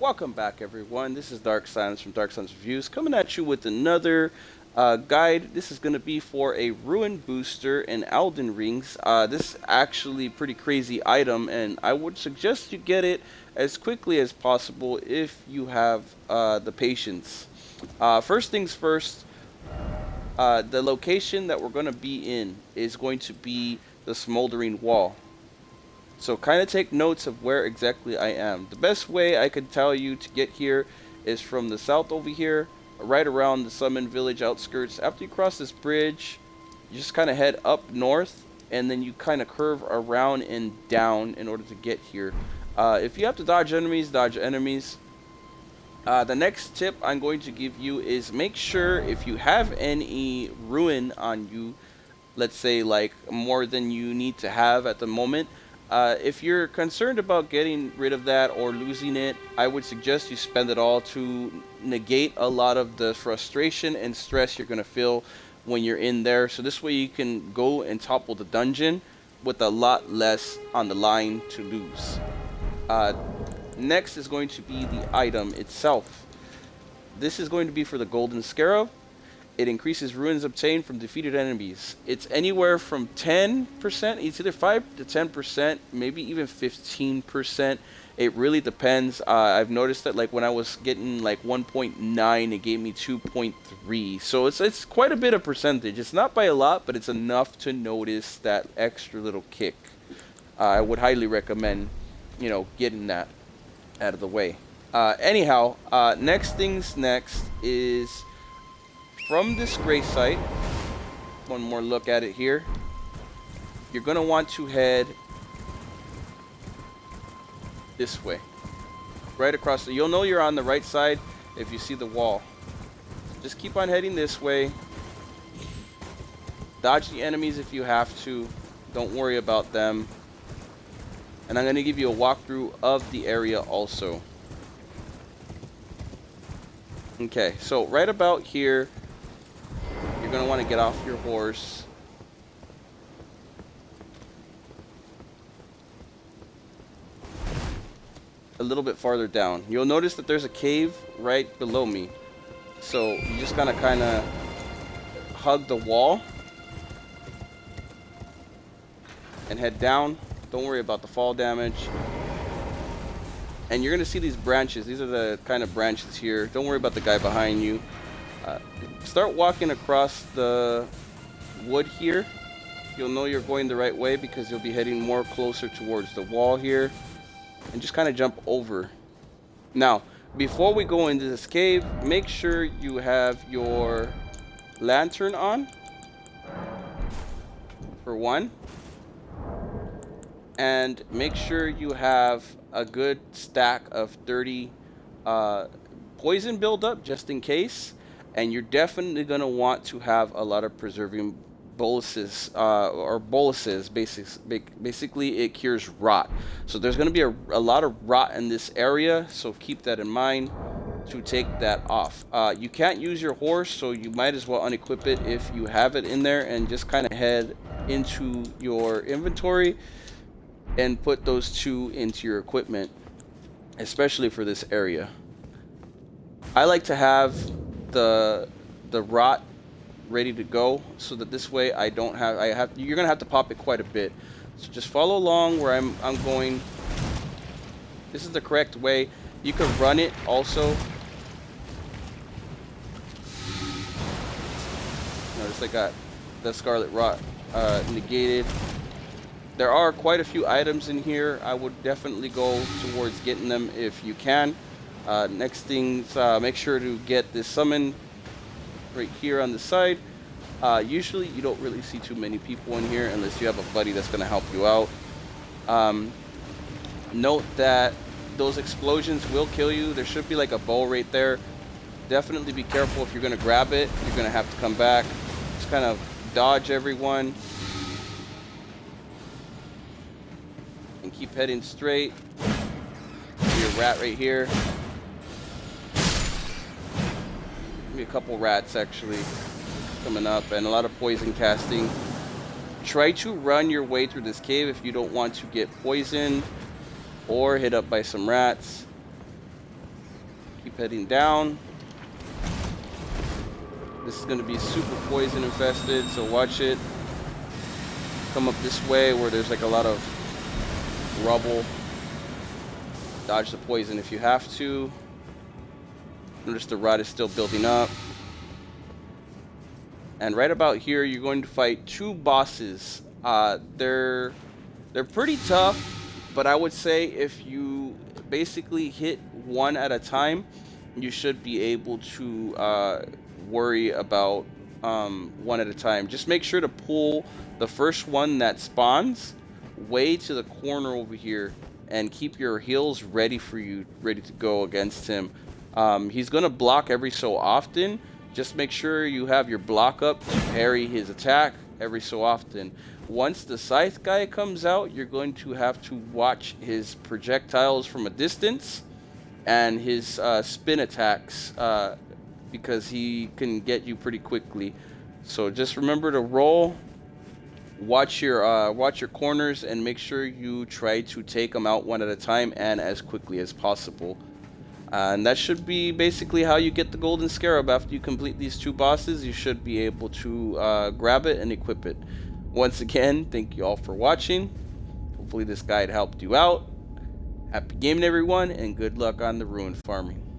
Welcome back, everyone. This is Dark Silence from Dark Silence Reviews, coming at you with another guide. This is going to be for a Rune booster and Elden rings. This is actually pretty crazy item, and I would suggest you get it as quickly as possible if you have the patience. First things first, the location that we're going to be in is going to be the Smoldering Wall. So kind of take notes of where exactly I am. The best way I could tell you to get here is from the south over here, right around the Summon Village outskirts. After you cross this bridge, you just kind of head up north, and then you kind of curve around and down in order to get here. If you have to dodge enemies, dodge enemies. The next tip I'm going to give you is make sure if you have any ruin on you, let's say like more than you need to have at the moment, if you're concerned about getting rid of that or losing it, I would suggest you spend it all to negate a lot of the frustration and stress you're going to feel when you're in there. So this way you can go and topple the dungeon with a lot less on the line to lose. Uh, Next is going to be the item itself. This is going to be for the golden Scaro. It increases runes obtained from defeated enemies. It's anywhere from 10%, it's either 5 to 10%, maybe even 15%. It really depends. I've noticed that like when I was getting like 1.9, it gave me 2.3. So it's quite a bit of percentage. It's not by a lot, but it's enough to notice that extra little kick. I would highly recommend, getting that out of the way. Anyhow, next things next is from this gray site. One more look at it here. You're going to want to head this way. Right across. You'll know you're on the right side if you see the wall. Just keep on heading this way. Dodge the enemies if you have to. Don't worry about them. And I'm going to give you a walkthrough of the area also. Okay, so right about here, you're going to want to get off your horse. A little bit farther down. You'll notice that there's a cave right below me. So you just gotta kind of hug the wall and head down. Don't worry about the fall damage. And you're going to see these branches. These are the kind of branches here. Don't worry about the guy behind you. Start walking across the wood here. You'll know you're going the right way because you'll be heading more closer towards the wall here. And just kind of jump over. Now, before we go into this cave, make sure you have your lantern on. For one. And make sure you have a good stack of 30 poison buildup just in case. And you're definitely going to want to have a lot of preserving boluses, basically it cures rot. So there's going to be a lot of rot in this area, so keep that in mind to take that off. You can't use your horse, so you might as well unequip it if you have it in there, and just kind of head into your inventory and put those two into your equipment, especially for this area. I like to have the rot ready to go so that this way you're gonna have to pop it quite a bit. So just follow along where I'm going. This is the correct way. You can run it also. Notice I got the scarlet rot negated. There are quite a few items in here. I would definitely go towards getting them if you can. Next things, make sure to get this summon right here on the side. Usually you don't really see too many people in here unless you have a buddy that's going to help you out. Note that those explosions will kill you. There should be like a bow right there. Definitely be careful if you're going to grab it. You're going to have to come back. Just kind of dodge everyone. And keep heading straight. See a rat right here. Maybe a couple rats actually coming up, and a lot of poison casting. Try to run your way through this cave if you don't want to get poisoned or hit up by some rats. heading down. This is going to be super poison infested, so watch it. Come up this way where there's like a lot of rubble. Dodge the poison if you have to. Notice the rot is still building up. And right about here, you're going to fight two bosses. They're pretty tough, but I would say if you basically hit one at a time, you should be able to worry about one at a time. Just make sure to pull the first one that spawns way to the corner over here and keep your heals ready for you, ready to go against him. He's going to block every so often. Just make sure you have your block up to parry his attack every so often. Once the scythe guy comes out, you're going to have to watch his projectiles from a distance and his spin attacks because he can get you pretty quickly. So just remember to roll, watch your corners, and make sure you try to take them out one at a time and as quickly as possible. And that should be basically how you get the golden scarab. After you complete these two bosses, you should be able to grab it and equip it. Once again, thank you all for watching. Hopefully this guide helped you out. Happy gaming everyone, and good luck on the rune farming.